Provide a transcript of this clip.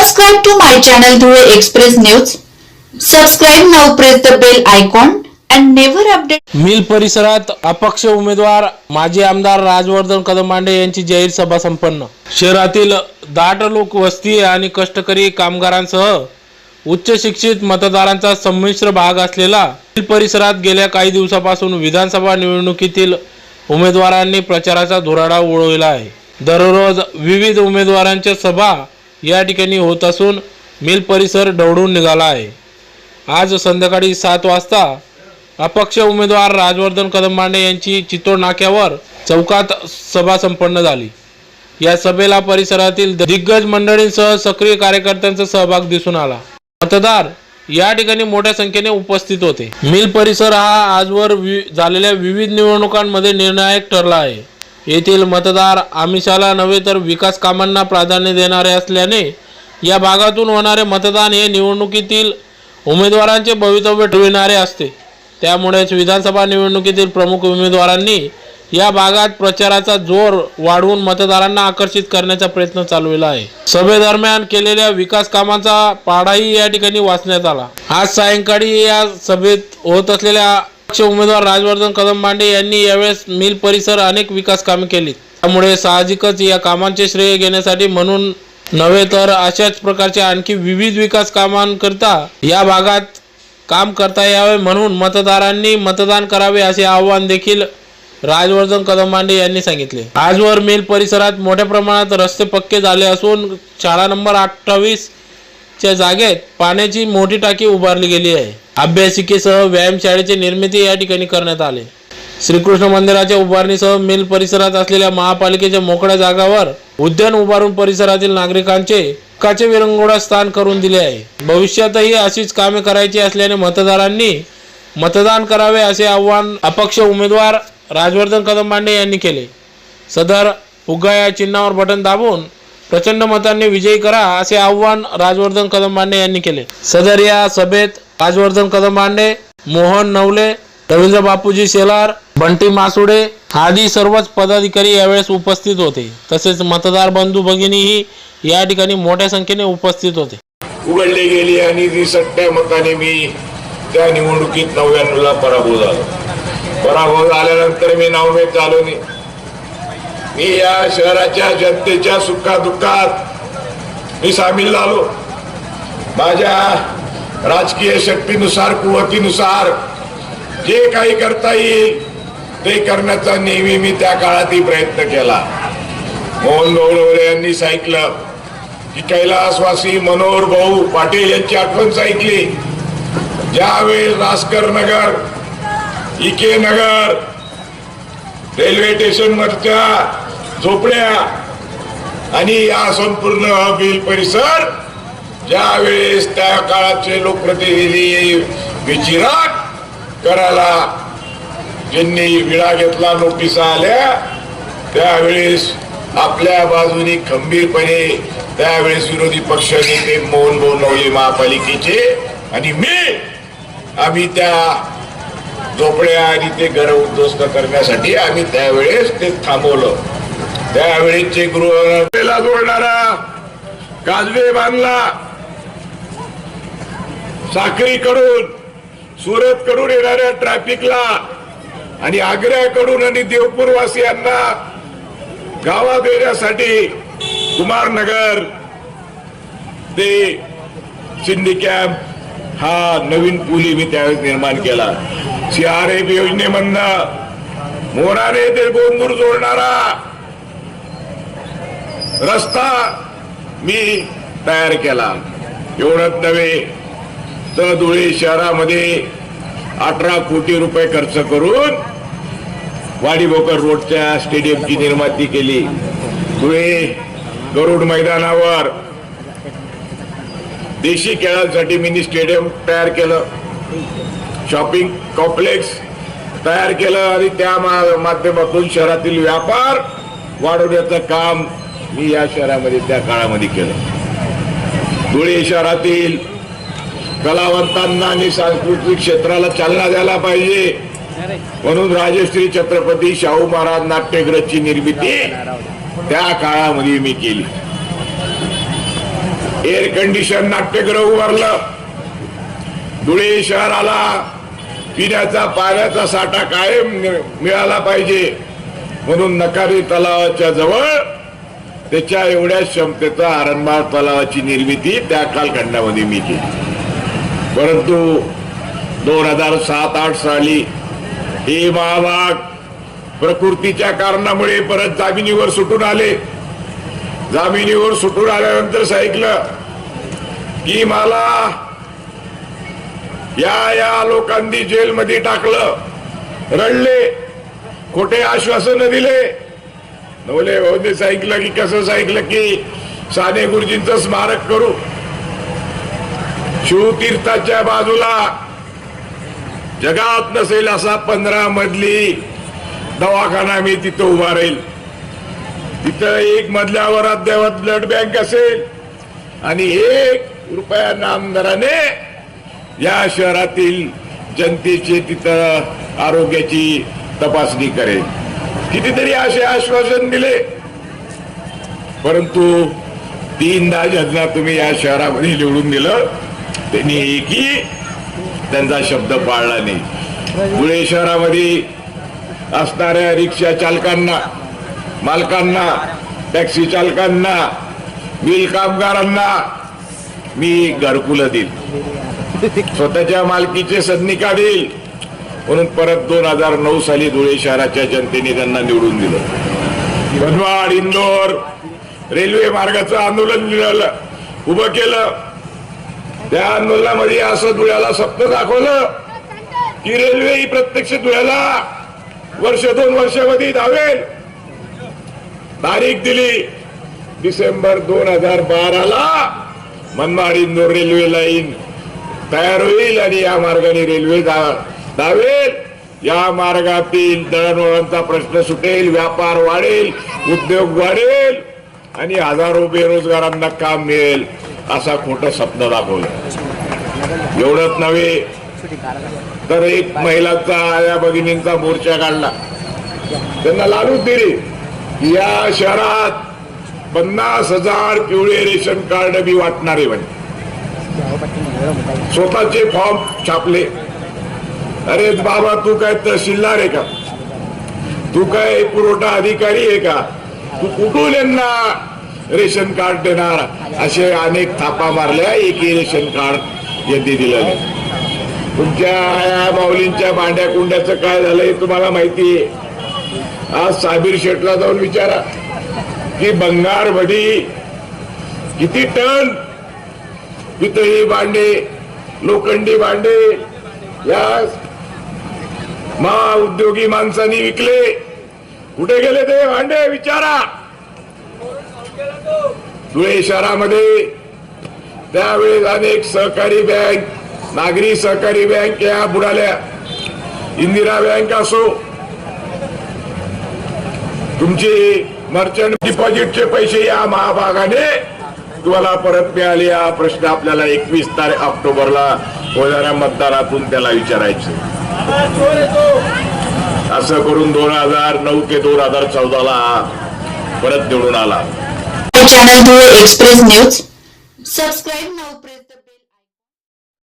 Subscribe to my channel Dhule Express News. Subscribe now, press the bell icon and never update. Mill परिसरात अपक्ष उमेदवार माजी आमदार राजवर्धन कदमांडे यांची जाहीर सभा संपन्न। शहरातील दाट लोकवस्ती आणि कष्टकरी कामगारांसह उच्च शिक्षित मतदारांचा संमिश्र भाग असलेला मिल परिसरात गेल्या काही दिवसांपासून विधानसभा निवडणुकीतील उमेदवारांनी प्रचाराचा धुराळा उडविला आहे। दररोज विविध उमेदवारांच्या सभा या ठिकाणी होत असून मिल परिसर ढवळून निघाला आहे। आज संध्याकाळी 7 वाजता अपक्ष उमेदवार राजवर्धन कदमांडे यांची चितोड नाक्यावर चौकात सभा संपन्न झाली। या सभेला परिसरातील दिग्गज मंडळींसह सक्रिय कार्यकर्त्यांचा सहभाग दिसून आला। मतदार या ठिकाणी मोठ्या संख्येने उपस्थित होते। मिल परिसर हा आजवर झालेल्या विविध निवडणुकांमध्ये निर्णायक ठरला आहे। येथील मतदार आमिषाला नव्हे तर विकास कामांना प्राधान्य देणारे असल्याने या भागातून होणारे मतदान हे निवडणुकीतील उमेदवारांचे भवितव्य ठरविणारे असते। त्यामुळेच विधानसभा निवडणुकीतील प्रमुख उमेदवारांनी या भागात प्रचाराचा जोर वाढवून मतदारांना आकर्षित करण्याचा प्रयत्न चालवला आहे। सभेदरम्यान केलेल्या विकास कामांचा पाढाही या ठिकाणी वाचण्यात आला। आज सायंकाळी या सभेत होत असलेल्या अपक्ष उमेदवार राजवर्धन कदमांडे यांनी यावेळेस मिल परिसर अनेक विकास कामे केली। त्यामुळे साहजिकच या कामांचे श्रेय घेण्यासाठी म्हणून नव्हे तर अशाच प्रकारचे आणखी विविध विकास कामांकरिता या भागात काम करता यावे म्हणून मतदारांनी मतदान करावे असे आवाहन देखील राजवर्धन कदमांडे यांनी सांगितले। आजवर मिल परिसरात मोठ्या प्रमाणात रस्ते पक्के झाले असून शाळा नंबर 28 च्या जागेत पाण्याची मोठी टाकी उभारली गेली आहे। अभ्यासिकेसह व्यायामशाळेची निर्मिती या ठिकाणी करण्यात आली। श्रीकृष्ण मंदिराच्या उभारणीसह मिल परिसरात असलेल्या महापालिकेच्या मोकळ्या जागावर उद्यान उभारून परिसरातील नागरिकांचे हक्काचे विरंगुळा स्थान करून दिले आहे। भविष्यातही अशीच कामे करायची असल्याने मतदारांनी मतदान करावे असे आवाहन अपक्ष उमेदवार राजवर्धन कदमांडे यांनी केले। सदर फुगा या चिन्हावर बटन दाबून प्रचंड मतांनी विजयी करा असे आवाहन राजवर्धन कदमांडे यांनी केले। सदर या सभेत राजवर्धन कदमांडे, मोहन नवले, रवींद्र बापूजी शेलार, बंटी मासुडे आदी सर्वच पदाधिकारी यावेळेस उपस्थित होते। तसेच मतदार बंधू भगिनीही या ठिकाणी मोठ्या संख्येने उपस्थित होते। उघडली गेली आणि 20 मताने मी त्या निवडणुकीत 99 ला पराभव झालो। पराभव झाल्यानंतर मी नावमेद झालो नाही। मी या शहराच्या जनतेच्या सुखादुःखात मी सामील झालो। माझ्या राजकीय शक्तीनुसार, कुवतीनुसार जे काही करता येईल ते करण्याचा नेहमी मी त्या काळातही प्रयत्न केला। मोहन गौरवरे यांनी सांगितलं की कैलासवासी मनोहर भाऊ पाटील यांची आठवण सांगितली। ज्यावेळी रासकर नगर, इके नगर, रेल्वे स्टेशन वरच्या झोपड्या आणि या संपूर्ण मिल परिसर ज्यावेळेस त्या काळाचे लोकप्रतिनिधी विचिराट करायला ज्यांनी विडा घेतला, नोटिसा आल्या, त्यावेळेस आपल्या बाजूने खंबीरपणे त्यावेळेस विरोधी पक्ष नेते मोहन भाऊ नवले महापालिकेचे आणि आम्ही त्या झोपड्या आणि ते घर उद्ध्वस्त करण्यासाठी आम्ही त्यावेळेस ते थांबवलं। त्यावेळेसचे गृहाला जोडणारा काजवे बांधला। साखरीकडून, सुरत कडून येणाऱ्या ट्रॅफिकला आणि आग्र्याकडून आणि देवपूर वासियांना गावात येण्यासाठी कुमारनगर ते शिंदे कॅम्प हा नवीन पूल मी त्यावेळेस निर्माण केला। CRF योजनेमधनं मोराने ते गोंदूर जोडणारा रस्ता मी तयार केला। एवढंच नव्हे तर धुळे शहरामध्ये 18 कोटी रुपये खर्च करून वाडीभोकर रोडच्या स्टेडियमची निर्मिती केली। धुळे गरुड मैदानावर देशी खेळांसाठी मिनी स्टेडियम तयार केलं, शॉपिंग कॉम्प्लेक्स तयार केलं आणि त्या माध्यमातून शहरातील व्यापार वाढवण्याचं काम मी या शहरामध्ये त्या काळामध्ये केलं। धुळे शहरातील कलावंतांना आणि सांस्कृतिक क्षेत्राला चालना द्यायला पाहिजे म्हणून राजश्री छत्रपती शाहू महाराज नाट्यगृहाची निर्मिती त्या काळामध्ये मी केली। एअर कंडिशन नाट्यगृह उभारलं. धुळे शहराला पिण्याचा पाण्याचा साठा कायम मिळाला पाहिजे म्हणून नकारी तलावाच्या जवळ त्याच्या एवढ्या क्षमतेचा आरंभार तलावाची निर्मिती त्या कालखंडामध्ये मी केली. परंतु 2007-8 साली हे महाभाग प्रकृतीच्या कारणामुळे परत जामिनीवर सुटून आले. जामिनीवर सुटून आल्यानंतर सांगितलं की मला या लोकांनी जेलमध्ये टाकलं. रडले, खोटे आश्वासन दिले. नवले भाऊने सांगितलं की कसं सांगितलं की साने गुरुजींचं स्मारक करू. शिवतीर्थाच्या बाजूला जगात नसेल असा 15 मजली दवाखाना मी तिथं उभा राहील. तिथं 1 मजल्यावर अद्ययावत ब्लड बँक असेल आणि 1 रुपया नामदाराने या शहरातील जनतेची तिथं आरोग्याची तपासणी करेल. कितीतरी असे आश्वासन दिले. परंतु 3दा ज्यांना तुम्ही या शहरामध्ये निवडून दिलं त्यांनी एकही त्यांचा शब्द पाळला नाही. धुळे शहरामध्ये असणाऱ्या रिक्षा चालकांना, मालकांना, टॅक्सी चालकांना, मिल कामगारांना मी घरकुलं देईल, स्वतःच्या मालकीचे सदनिका देईल म्हणून परत 2009 साली धुळे शहराच्या जनतेने त्यांना निवडून दिलं. मनमाड इंदोर रेल्वे मार्गाचं आंदोलन उभं केलं. त्या आंदोलनामध्ये असं धुळ्याला स्वप्न दाखवलं की रेल्वे ही प्रत्यक्ष धुळ्याला 1-2 वर्षामध्ये धावेल. तारीख दिली डिसेंबर 2012ला मनमाड इंदोर रेल्वे लाईन तयार होईल आणि या मार्गाने रेल्वे धावेल. या मार्गातील दळणवळणचा प्रश्न सुटेल, व्यापार वाढेल, उद्योग वाढेल आणि हजारो बेरोजगारांना काम मिळेल असा खोटं स्वप्न दाखवलं. एवढंच नव्हे तर एक महिलांचा या भगिनींचा मोर्चा काढला. त्यांना लालूच दिली की या शहरात 50,000 पिवळे रेशन कार्ड बी वाटणारे म्हणे. स्वतःचे फॉर्म छापले. अरे बाबा, तू काय तहसीलदार आहे का? तू काय पुरवठा अधिकारी आहे का? तू कुठून यांना रेशन कार्ड देणार? असे अनेक थापा मारल्या. एकही रेशन कार्ड यांनी दिलं नाही. तुमच्या या माऊलींच्या भांड्या कुंड्याचं काय झालंय तुम्हाला माहितीये. आज साबीर शेठला जाऊन विचारा की बंगारमध्ये किती टन पितळी भांडे, लोखंडी भांडे या महाउद्योगी माणसांनी विकले. कुठे गेले ते भांडे विचारा. धुळे शहरामध्ये त्यावेळेस अनेक सहकारी बँक, नागरी सहकारी बँक या बुडाल्या. इंदिरा बँक असो, तुमचे मर्चंट डिपॉझिटचे पैसे या महाभागाने तुम्हाला परत मिळाले. हा प्रश्न आपल्याला 21 ऑक्टोबरला होणाऱ्या मतदानातून त्याला विचारायचं. असं करून 2009 ते 2014ला परत निवडून आला. Channel Dhule express news subscribe now.